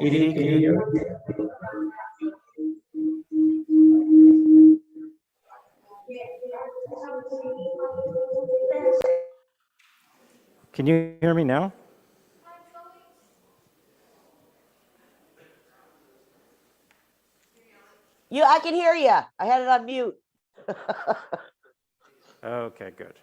Edie, can you hear me? Can you hear me now? I can hear you. I had it on mute. Okay, good.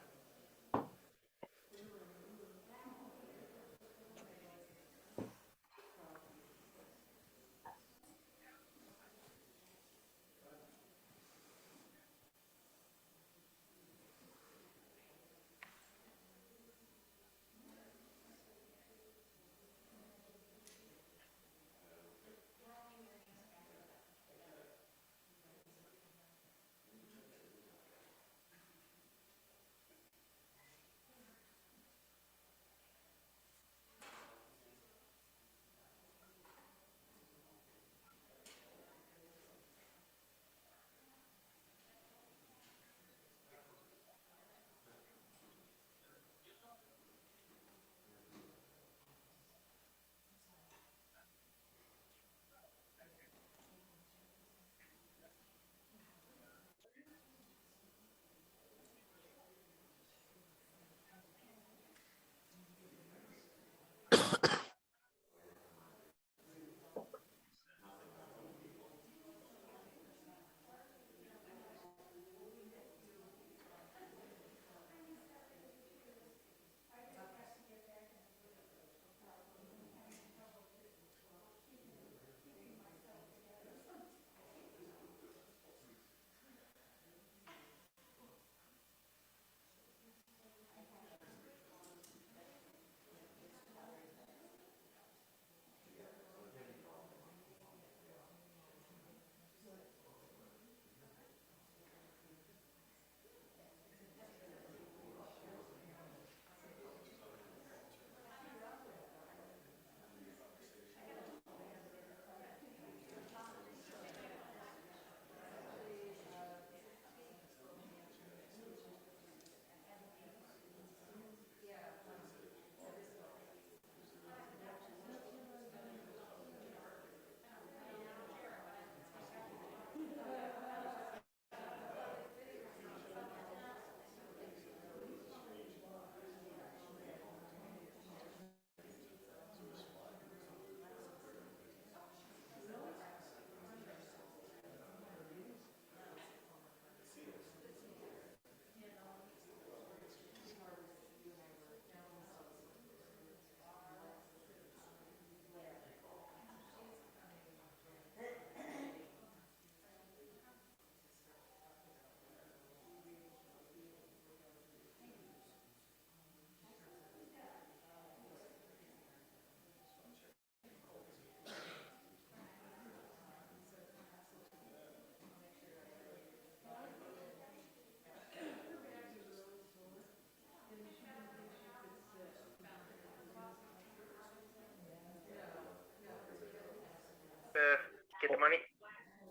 Get the money.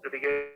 It'll be good.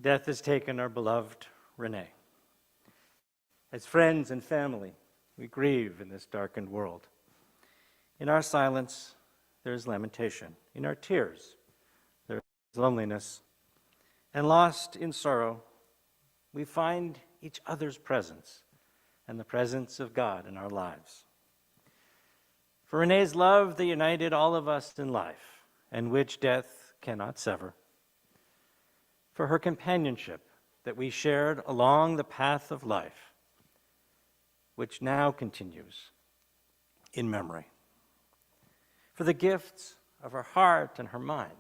Death has taken our beloved Renee. As friends and family, we grieve in this darkened world. In our silence, there is lamentation. In our tears, there is loneliness. And lost in sorrow, we find each other's presence and the presence of God in our lives. For Renee's love that united all of us in life, and which death cannot sever. For her companionship that we shared along the path of life, which now continues in memory. For the gifts of her heart and her mind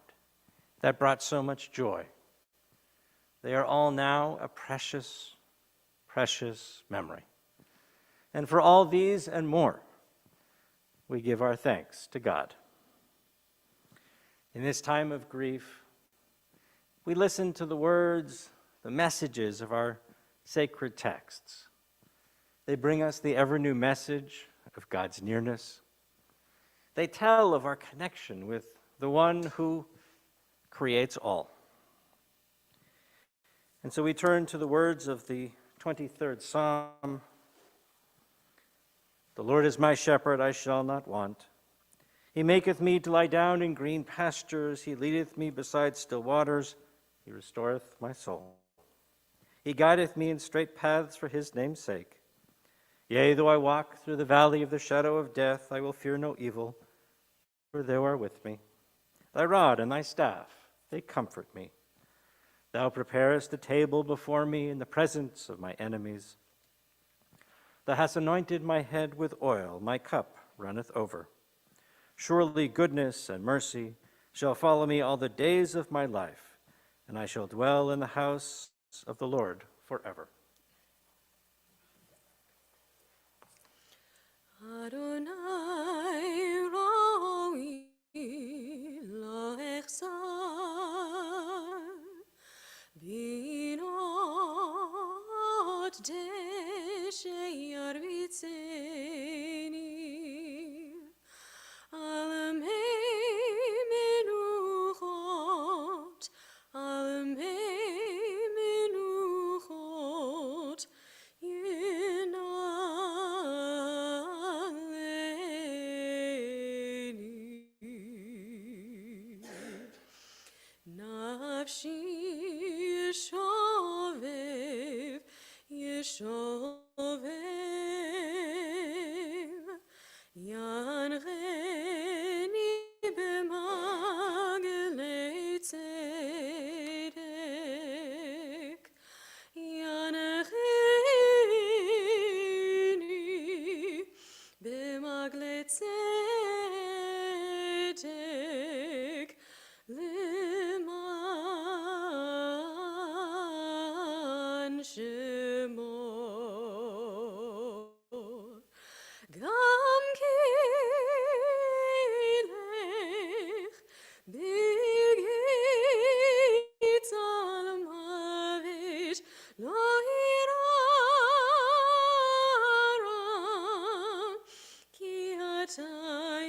that brought so much joy. They are all now a precious, precious memory. And for all these and more, we give our thanks to God. In this time of grief, we listen to the words, the messages of our sacred texts. They bring us the ever-new message of God's nearness. They tell of our connection with the one who creates all. And so we turn to the words of the 23rd Psalm. The Lord is my shepherd, I shall not want. He maketh me to lie down in green pastures. He leadeth me beside still waters. He restoreth my soul. He guideth me in straight paths for his name's sake. Yea, though I walk through the valley of the shadow of death, I will fear no evil, for thou art with me. Thy rod and thy staff, they comfort me. Thou preparest a table before me in the presence of my enemies. Thou hast anointed my head with oil, my cup runneth over. Surely goodness and mercy shall follow me all the days of my life, and I shall dwell in the house of the Lord forever. Adonai roi lo echsar binot deshe yarvitzeni al mei menuchot Nafshi yeshovev yancheni b'maglei tzedek yancheni b'maglei tzedek Leman Shemo Gam Kelech Bigit Al Mavet Lo Hirara Ki Ata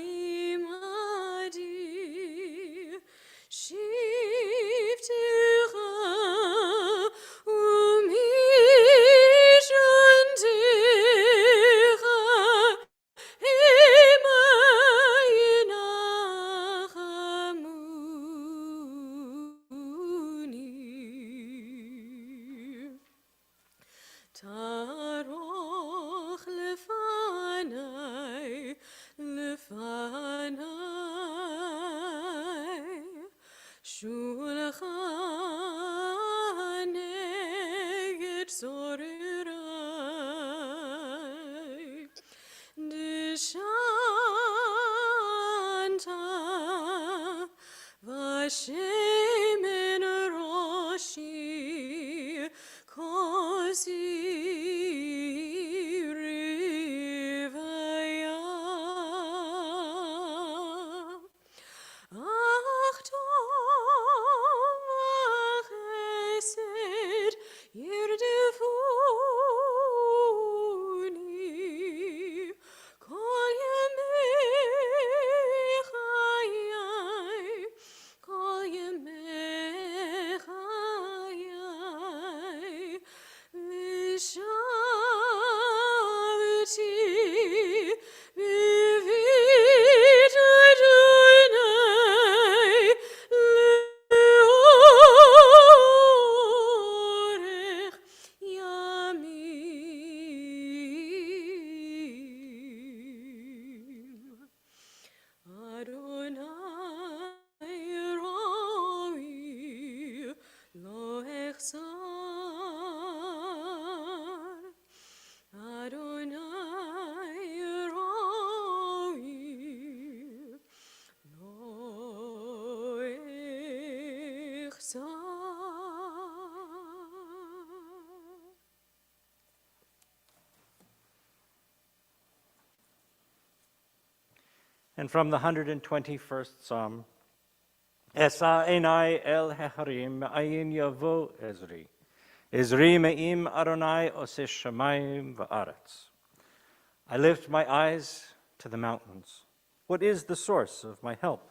Imadi Shiftecha umishantecha hema yinachamuni Taroch lefanai Shulchan neged sorurai Deshanta Vashem en Roshi Kosi Rivaya Ach Tom Chesed Yirdefuni Kol Yemei Chayai Kol And from the 121st Psalm, Esa enai el heharim ayin yavo Ezri. Ezri me'im Adonai ose shamayim va'aretz. I lift my eyes to the mountains. What is the source of my help?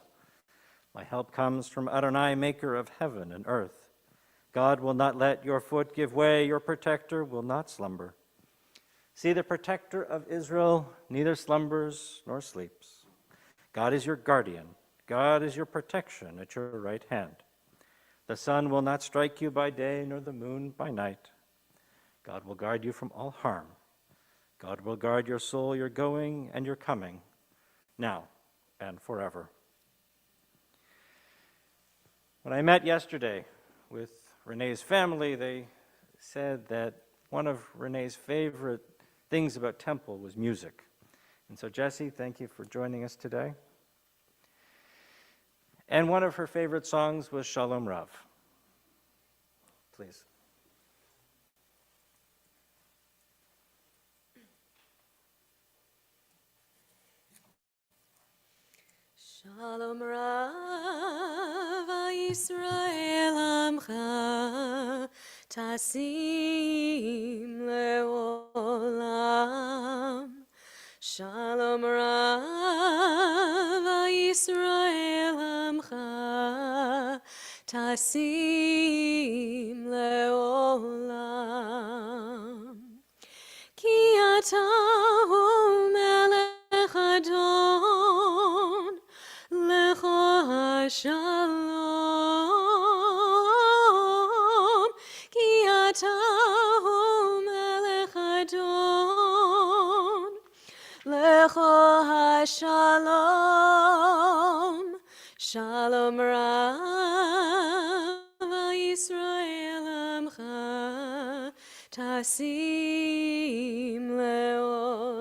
My help comes from Adonai, maker of heaven and earth. God will not let your foot give way. Your protector will not slumber. See, the protector of Israel neither slumbers nor sleeps. God is your guardian. God is your protection at your right hand. The sun will not strike you by day, nor the moon by night. God will guard you from all harm. God will guard your soul, your going and your coming, now and forever. When I met yesterday with Renee's family, they said that one of Renee's favorite things about Temple was music. And so, Jessie, thank you for joining us today. And one of her favorite songs was Shalom Rav. Please. Shalom Rav Yisrael Amcha Tasim Leolam. Shalom Rav Yisrael Amcha Tasim Leolam. Ki ata hu melech Adon lecho hashalom. Ki ata hu melech Adon lecho hashalom. Shalom Rav Yisrael Amcha Tasim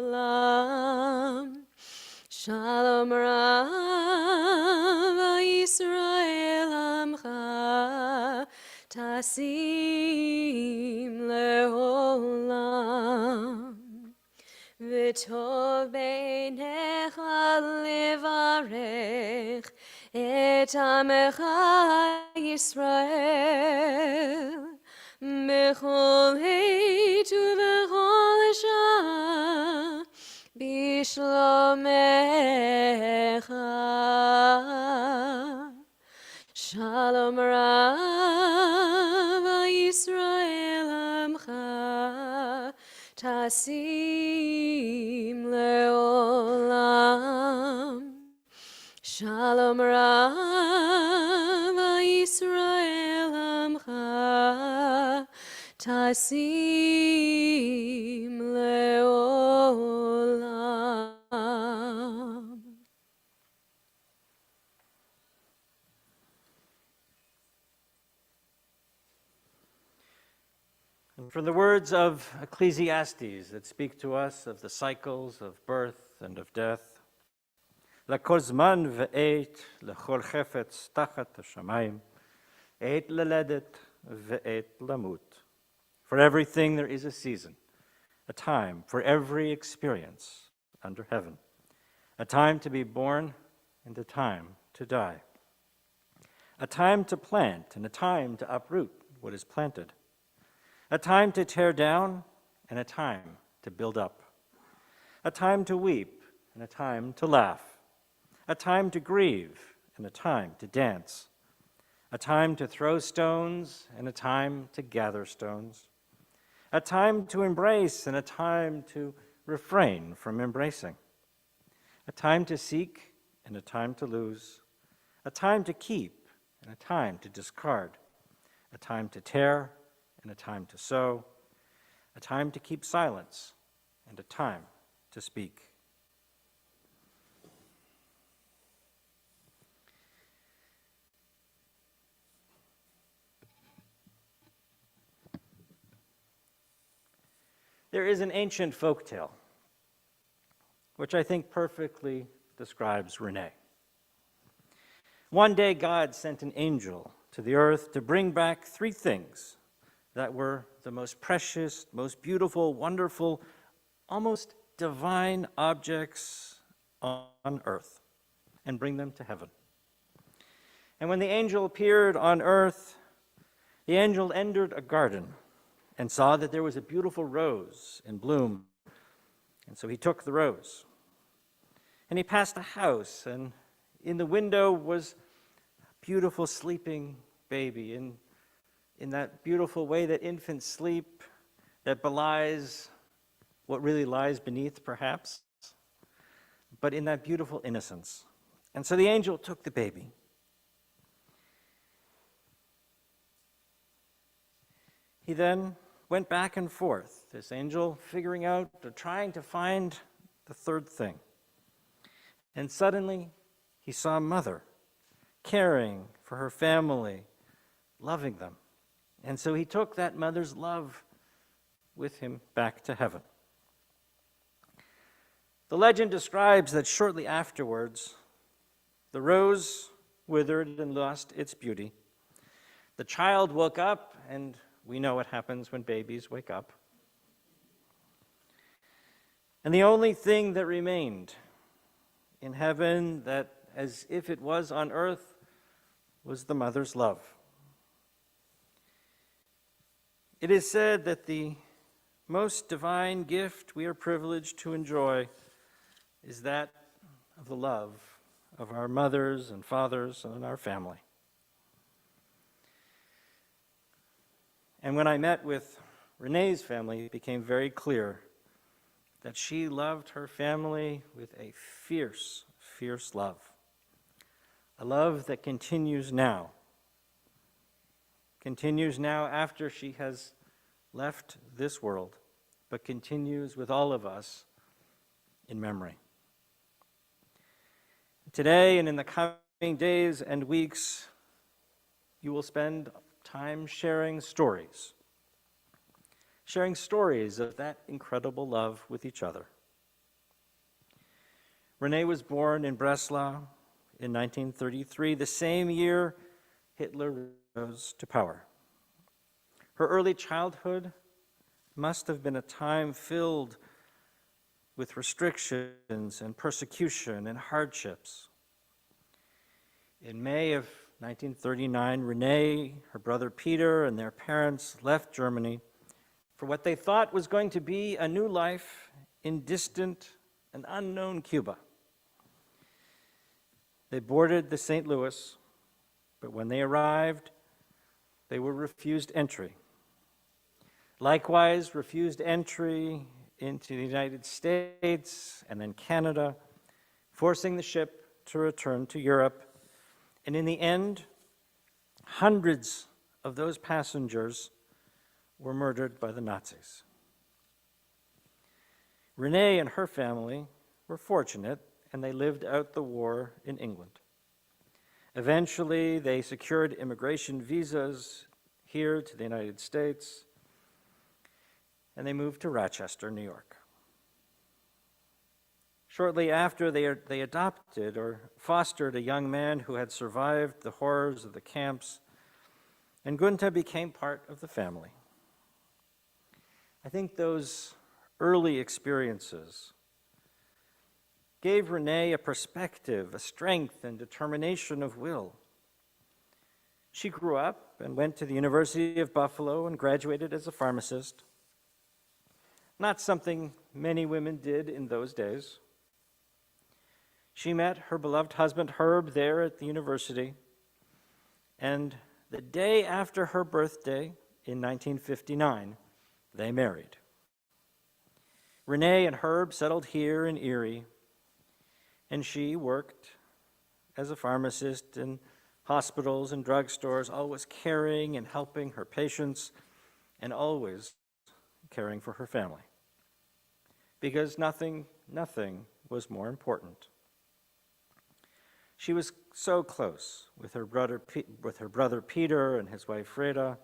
Leolam. Shalom Rav Yisrael Amcha Tasim Leolam. V'tov beinecha levarech et amecha Yisrael bechol heit uvechol shah bishlomecha. Shalom Rav Yisrael Amcha Tasim Leolam. Shalom Rav Yisrael Amcha Tasim Leolam. And from the words of Ecclesiastes that speak to us of the cycles of birth and of death, לכל זמן ועת, לכל חפץ תחת השמיים, עת ללדת ועת למות. For everything there is a season, a time for every experience under heaven, a time to be born and a time to die, a time to plant and a time to uproot what is planted, a time to tear down and a time to build up, a time to weep and a time to laugh, a time to grieve and a time to dance, a time to throw stones and a time to gather stones, a time to embrace and a time to refrain from embracing, a time to seek and a time to lose, a time to keep and a time to discard, a time to tear and a time to sow, a time to keep silence and a time to speak. There is an ancient folktale which I think perfectly describes Renee. One day God sent an angel to the earth to bring back three things that were the most precious, most beautiful, wonderful, almost divine objects on earth. and bring them to heaven. And when the angel appeared on earth, the angel entered a garden and saw that there was a beautiful rose in bloom. And so he took the rose. And he passed a house, and in the window was a beautiful sleeping baby in that beautiful way that infants sleep, that belies what really lies beneath, perhaps, but in that beautiful innocence. And so the angel took the baby. He then went back and forth, this angel figuring out, or trying to find the third thing. And suddenly, he saw a mother caring for her family, loving them. And so he took that mother's love with him back to heaven. The legend describes that shortly afterwards, the rose withered and lost its beauty. The child woke up, and we know what happens when babies wake up. And the only thing that remained in heaven, that as if it was on earth, was the mother's love. It is said that the most divine gift we are privileged to enjoy is that of the love of our mothers and fathers and our family. And when I met with Renee's family, it became very clear that she loved her family with a fierce, fierce love. A love that continues now after she has left this world, but continues with all of us in memory. Today and in the coming days and weeks, you will spend time sharing stories of that incredible love with each other. Renee was born in Breslau in 1933, the same year Hitler rose to power. Her early childhood must have been a time filled with restrictions and persecution and hardships. In May of 1939, Renee, her brother Peter, and their parents left Germany for what they thought was going to be a new life in distant and unknown Cuba. They boarded the St. Louis, but when they arrived, they were refused entry. Likewise, refused entry into the United States and then Canada, forcing the ship to return to Europe. And in the end, hundreds of those passengers were murdered by the Nazis. Renee and her family were fortunate, and they lived out the war in England. Eventually, they secured immigration visas here to the United States, and they moved to Rochester, New York. Shortly after, they adopted or fostered a young man who had survived the horrors of the camps, and Gunther became part of the family. I think those early experiences gave Renee a perspective, a strength, and determination of will. She grew up and went to the University of Buffalo and graduated as a pharmacist. Not something many women did in those days. She met her beloved husband, Herb, there at the university, and the day after her birthday in 1959, they married. Renee and Herb settled here in Erie, and she worked as a pharmacist in hospitals and drugstores, always caring and helping her patients, and always caring for her family. Because nothing was more important. She was so close with her brother Peter and his wife Freda.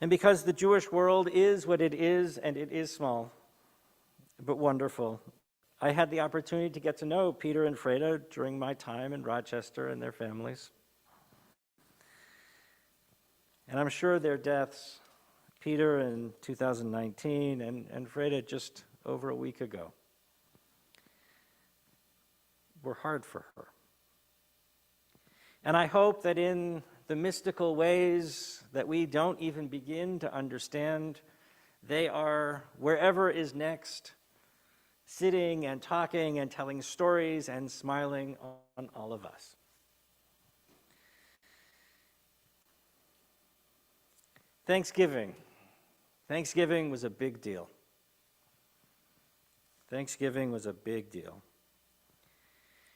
And because the Jewish world is what it is, and it is small, but wonderful, I had the opportunity to get to know Peter and Freda during my time in Rochester and their families. And I'm sure their deaths, Peter in 2019 and Freda just over a week ago, were hard for her. And I hope that in the mystical ways that we don't even begin to understand, they are, wherever is next, sitting and talking and telling stories and smiling on all of us. Thanksgiving. Thanksgiving was a big deal. Thanksgiving was a big deal.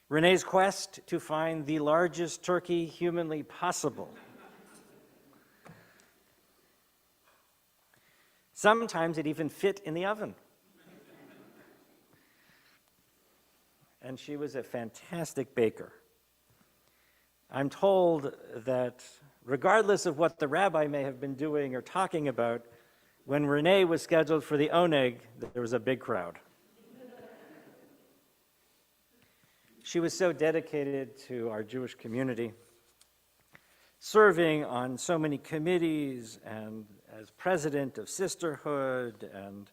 Renee's quest to find the largest turkey humanly possible. Sometimes it even fit in the oven. And she was a fantastic baker. I'm told that regardless of what the rabbi may have been doing or talking about, when Renee was scheduled for the oneg, there was a big crowd. She was so dedicated to our Jewish community, serving on so many committees and as president of Sisterhood, and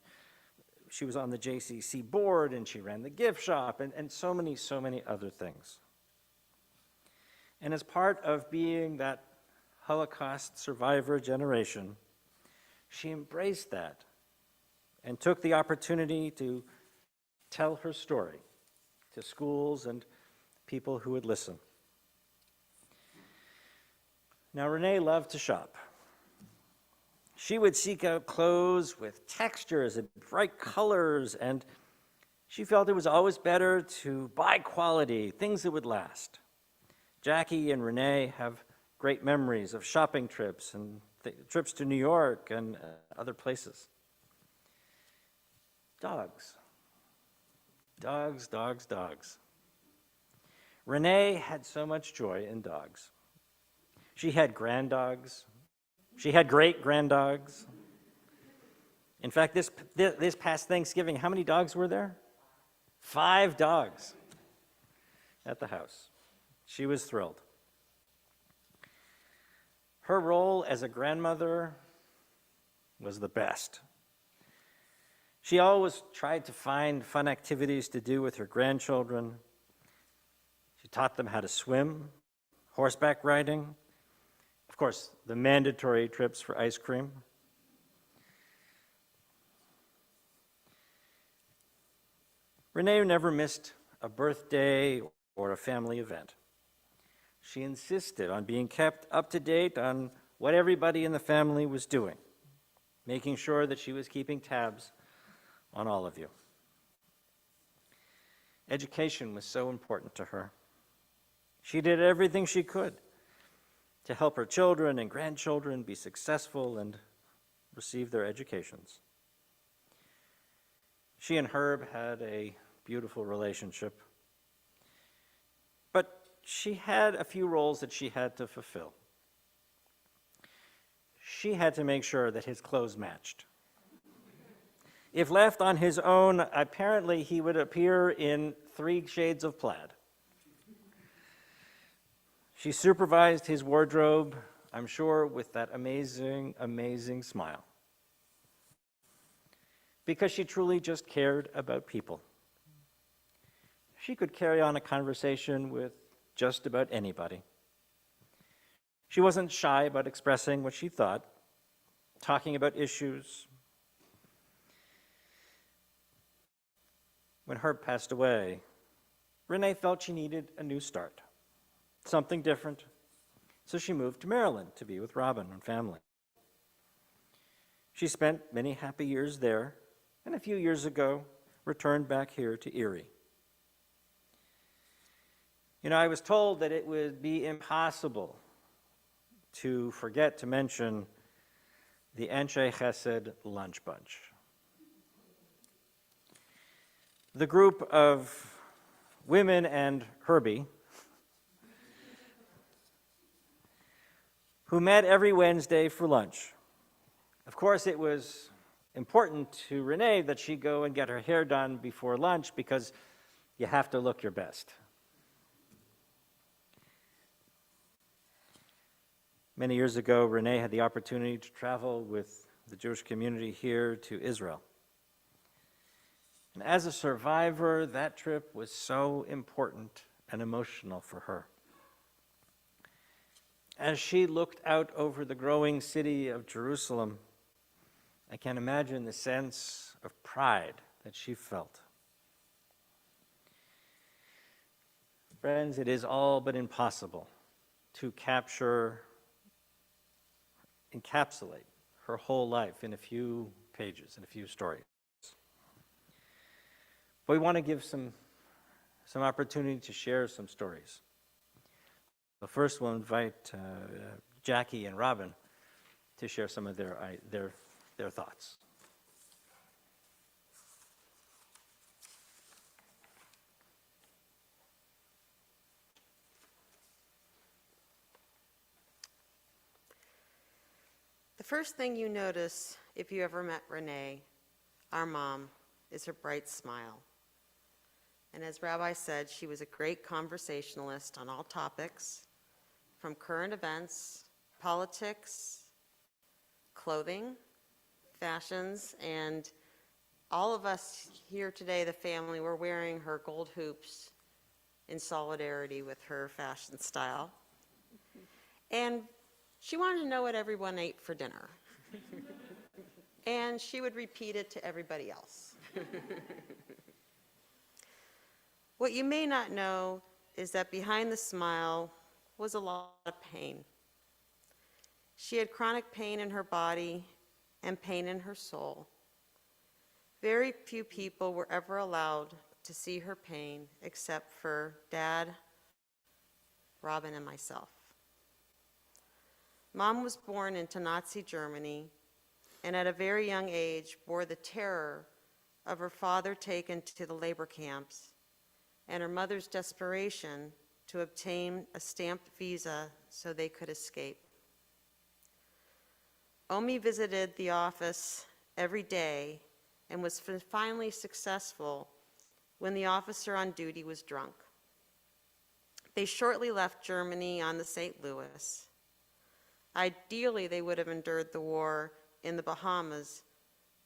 she was on the JCC board, and she ran the gift shop, and so many other things. And as part of being that Holocaust survivor generation, she embraced that and took the opportunity to tell her story to schools and people who would listen. Now, Renee loved to shop. She would seek out clothes with textures and bright colors, and she felt it was always better to buy quality, things that would last. Jackie and Renee have great memories of shopping trips and trips to New York and other places. Dogs. Dogs, dogs, dogs. Renee had so much joy in dogs. She had grand dogs. She had great grand dogs. In fact, this past Thanksgiving, how many dogs were there? 5 dogs at the house. She was thrilled. Her role as a grandmother was the best. She always tried to find fun activities to do with her grandchildren. She taught them how to swim, horseback riding, of course, the mandatory trips for ice cream. Renee never missed a birthday or a family event. She insisted on being kept up to date on what everybody in the family was doing, making sure that she was keeping tabs on all of you. Education was so important to her. She did everything she could to help her children and grandchildren be successful and receive their educations. She and Herb had a beautiful relationship, but she had a few roles that she had to fulfill. She had to make sure that his clothes matched. If left on his own, apparently he would appear in 3 shades of plaid. She supervised his wardrobe, I'm sure, with that amazing, amazing smile. Because she truly just cared about people. She could carry on a conversation with just about anybody. She wasn't shy about expressing what she thought, talking about issues. When Herb passed away, Renee felt she needed a new start, something different, so she moved to Maryland to be with Robin and family. She spent many happy years there, and a few years ago, returned back here to Erie. You know, I was told that it would be impossible to forget to mention the Anshe Chesed lunch bunch. The group of women and Herbie who met every Wednesday for lunch. Of course, it was important to Renee that she go and get her hair done before lunch because you have to look your best. Many years ago, Renee had the opportunity to travel with the Jewish community here to Israel. And as a survivor, that trip was so important and emotional for her. As she looked out over the growing city of Jerusalem, I can imagine the sense of pride that she felt. Friends, it is all but impossible to encapsulate her whole life in a few pages, in a few stories. But we want to give some opportunity to share some stories. So first, we'll invite Jackie and Robin to share some of their thoughts. The first thing you notice if you ever met Renee, our mom, is her bright smile. And as Rabbi said, she was a great conversationalist on all topics, from current events, politics, clothing, fashions, and all of us here today, the family, were wearing her gold hoops in solidarity with her fashion style. And she wanted to know what everyone ate for dinner. And she would repeat it to everybody else. What you may not know is that behind the smile was a lot of pain. She had chronic pain in her body and pain in her soul. Very few people were ever allowed to see her pain except for Dad, Robin, and myself. Mom was born into Nazi Germany and at a very young age bore the terror of her father taken to the labor camps and her mother's desperation to obtain a stamped visa so they could escape. Omi visited the office every day and was finally successful when the officer on duty was drunk. They shortly left Germany on the St. Louis. Ideally, they would have endured the war in the Bahamas,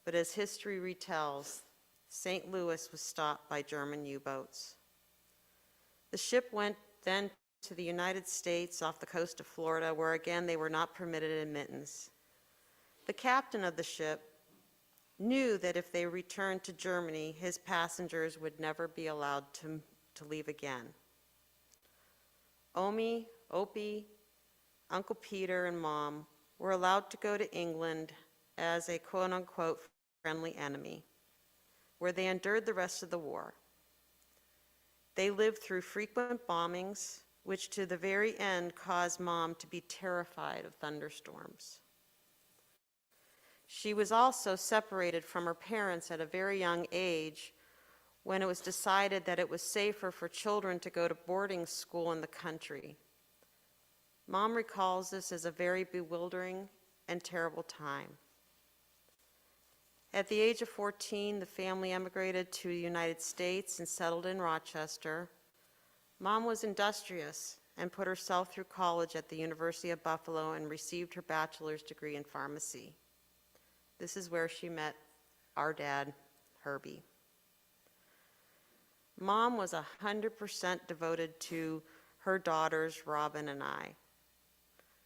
but as history retells, St. Louis was stopped by German U-boats. The ship went then to the United States off the coast of Florida, where again they were not permitted admittance. The captain of the ship knew that if they returned to Germany, his passengers would never be allowed to leave again. Omi, Opie, Uncle Peter, and Mom were allowed to go to England as a quote-unquote friendly enemy, where they endured the rest of the war. They lived through frequent bombings, which to the very end caused Mom to be terrified of thunderstorms. She was also separated from her parents at a very young age when it was decided that it was safer for children to go to boarding school in the country. Mom recalls this as a very bewildering and terrible time. At the age of 14, the family emigrated to the United States and settled in Rochester. Mom was industrious and put herself through college at the University of Buffalo and received her bachelor's degree in pharmacy. This is where she met our dad, Herbie. Mom was 100% devoted to her daughters, Robin and I.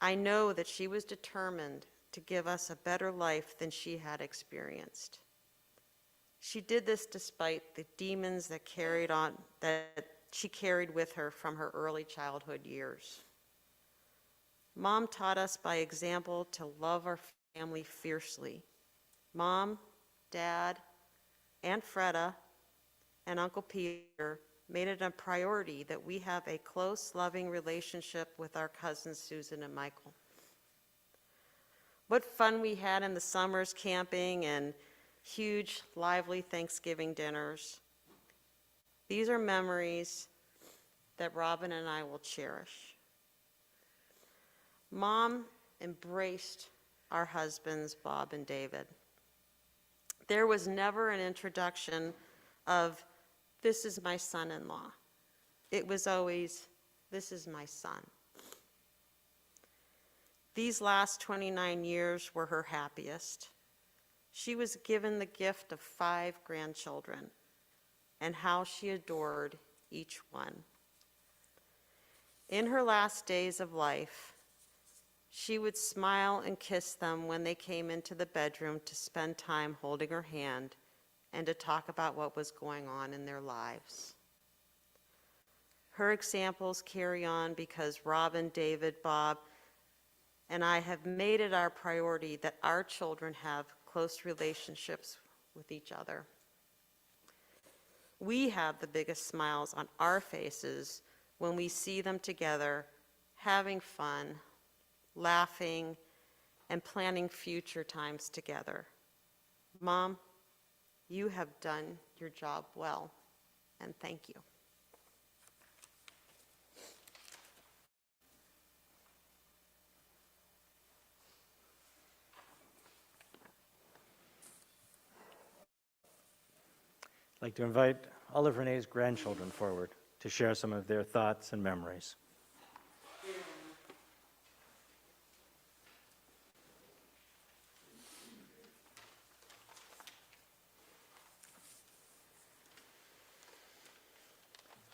I know that she was determined to give us a better life than she had experienced. She did this despite the demons that she carried with her from her early childhood years. Mom taught us by example to love our family fiercely. Mom, Dad, Aunt Freda, and Uncle Peter made it a priority that we have a close, loving relationship with our cousins Susan and Michael. What fun we had in the summers camping and huge, lively Thanksgiving dinners. These are memories that Robin and I will cherish. Mom embraced our husbands, Bob and David. There was never an introduction of, "This is my son-in-law." It was always, "This is my son." These last 29 years were her happiest. She was given the gift of 5 grandchildren, and how she adored each one. In her last days of life, she would smile and kiss them when they came into the bedroom to spend time holding her hand and to talk about what was going on in their lives. Her examples carry on because Robin, David, Bob, and I have made it our priority that our children have close relationships with each other. We have the biggest smiles on our faces when we see them together, having fun, laughing, and planning future times together. Mom, you have done your job well, and thank you. I'd like to invite all of Renee's grandchildren forward to share some of their thoughts and memories.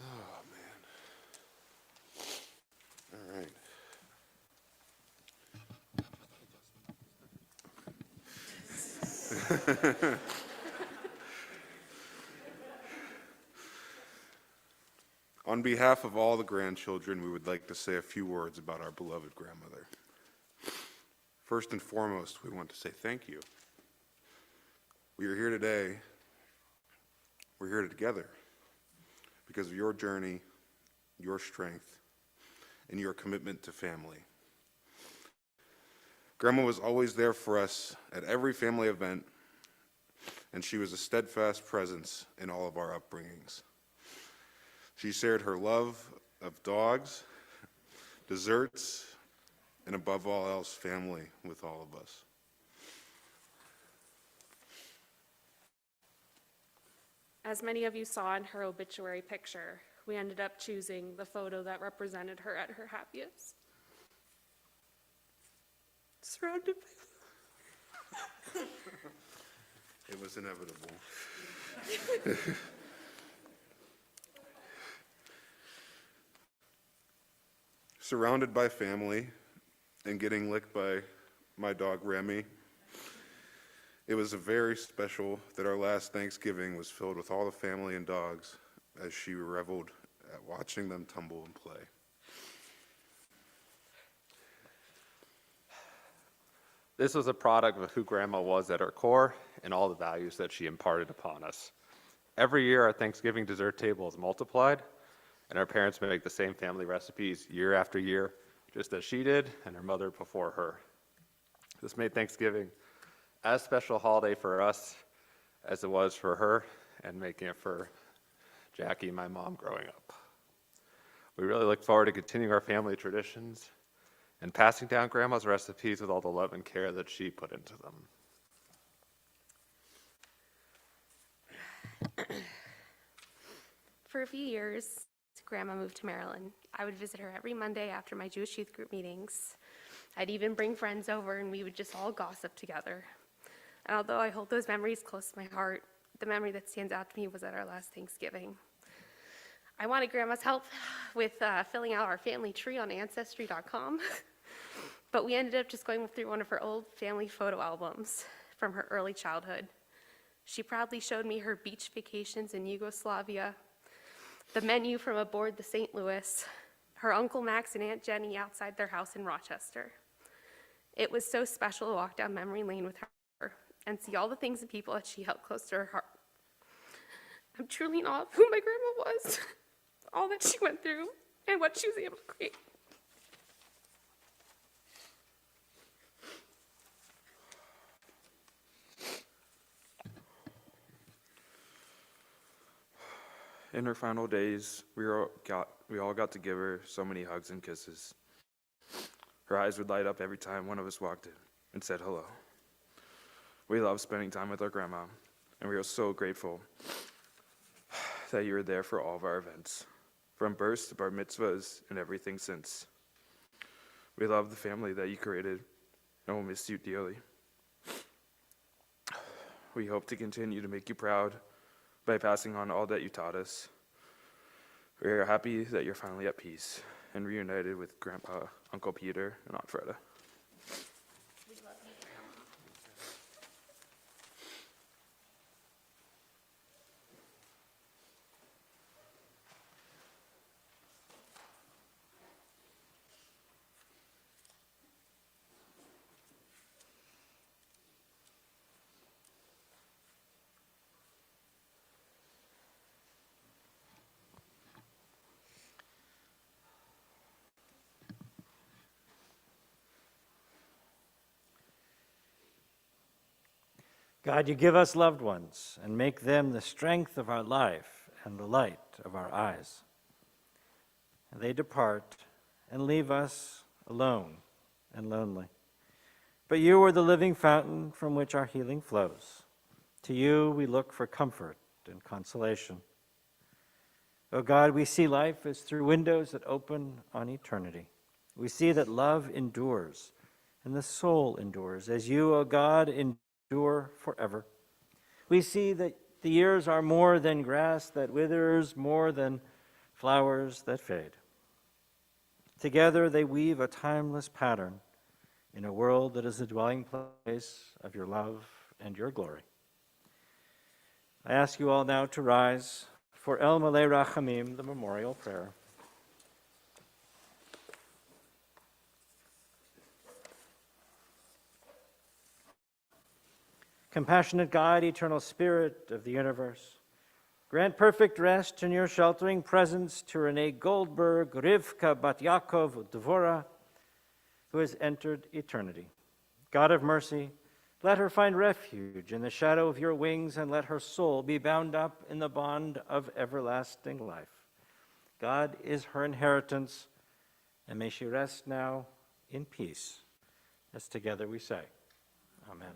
Oh, man. All right. On behalf of all the grandchildren, we would like to say a few words about our beloved grandmother. First and foremost, we want to say thank you. We are here today, we're here together because of your journey, your strength, and your commitment to family. Grandma was always there for us at every family event, and she was a steadfast presence in all of our upbringings. She shared her love of dogs, desserts, and above all else, family with all of us. As many of you saw in her obituary picture, we ended up choosing the photo that represented her at her happiest. Surrounded by... It was inevitable. Surrounded by family and getting licked by my dog Remy, it was very special that our last Thanksgiving was filled with all the family and dogs as she reveled at watching them tumble and play. This was a product of who Grandma was at her core and all the values that she imparted upon us. Every year, our Thanksgiving dessert table is multiplied, and our parents make the same family recipes year after year, just as she did and her mother before her. This made Thanksgiving as special a holiday for us as it was for her, and making it for Jackie, my mom, growing up. We really look forward to continuing our family traditions and passing down Grandma's recipes with all the love and care that she put into them. For a few years, Grandma moved to Maryland. I would visit her every Monday after my Jewish youth group meetings. I'd even bring friends over and we would just all gossip together. And although I hold those memories close to my heart, the memory that stands out to me was at our last Thanksgiving. I wanted Grandma's help with filling out our family tree on Ancestry.com, but we ended up just going through one of her old family photo albums from her early childhood. She proudly showed me her beach vacations in Yugoslavia, the menu from aboard the St. Louis, her Uncle Max and Aunt Jenny outside their house in Rochester. It was so special to walk down memory lane with her and see all the things and people that she held close to her heart. I'm truly in awe of who my grandma was, all that she went through, and what she was able to create. In her final days, we all got to give her so many hugs and kisses. Her eyes would light up every time one of us walked in and said hello. We love spending time with our grandma, and we are so grateful that you were there for all of our events, from births to bar mitzvahs and everything since. We love the family that you created, and we'll miss you dearly. We hope to continue to make you proud by passing on all that you taught us. We are happy that you're finally at peace and reunited with Grandpa, Uncle Peter, and Aunt Freda. God, you give us loved ones and make them the strength of our life and the light of our eyes. And they depart and leave us alone and lonely. But you are the living fountain from which our healing flows. To you we look for comfort and consolation. O God, we see life as through windows that open on eternity. We see that love endures and the soul endures, as you, O God, endure forever. We see that the years are more than grass that withers, more than flowers that fade. Together they weave a timeless pattern in a world that is the dwelling place of your love and your glory. I ask you all now to rise for El Malei Rachamim, the memorial prayer. Compassionate God, eternal Spirit of the universe, grant perfect rest in your sheltering presence to Renee Goldberg, Rivka Bat Yaakov Dvorah, who has entered eternity. God of mercy, let her find refuge in the shadow of your wings, and let her soul be bound up in the bond of everlasting life. God is her inheritance, and may she rest now in peace, as together we say, Amen.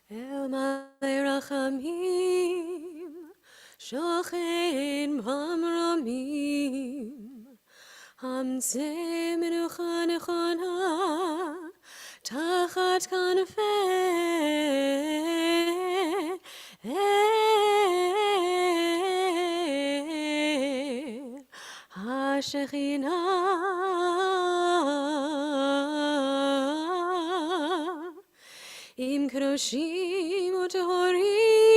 El Malei Rachamim, Shochen Bamramim, Hamzeh Menucha Nechona, Tachat Kanfeh, HaShekhinah, Im Kedoshim u'Tehorim,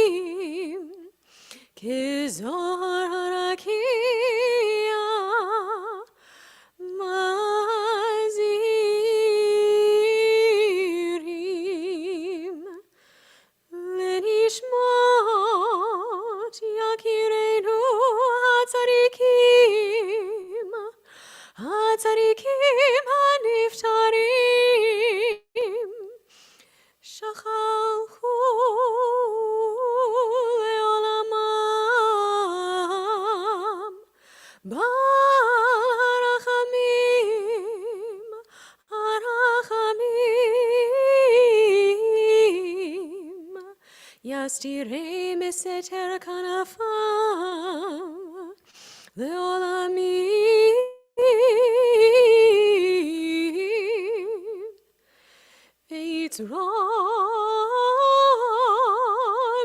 Kizor harakia, Mazirim, Lenishmot Yakireinu Hatzarikim, Hatzarikim Haniftarim, Shachalchu leolamam, Bal harachamim, harachamim, Yastirem eseter kanafam, leolamim.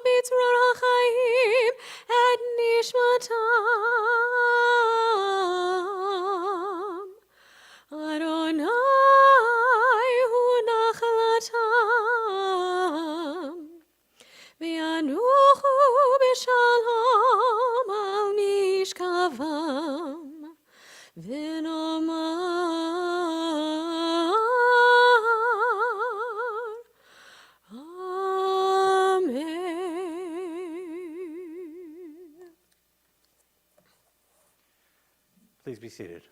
Bitzror HaChaim et nishmatam, Adonai hu nachlatam, v'yanuchu b'shalom al mishkavam, v'nomar Amen. Please be seated.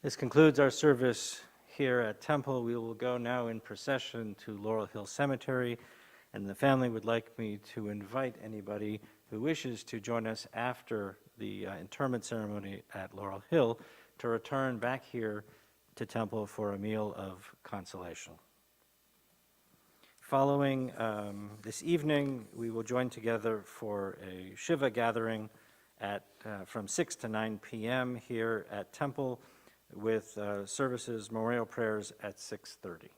This concludes our service here at Temple. We will go now in procession to Laurel Hill Cemetery, and the family would like me to invite anybody who wishes to join us after the interment ceremony at Laurel Hill to return back here to Temple for a meal of consolation. Following this evening, we will join together for a Shiva gathering from 6 to 9 p.m. here at Temple with services, memorial prayers at 6:30.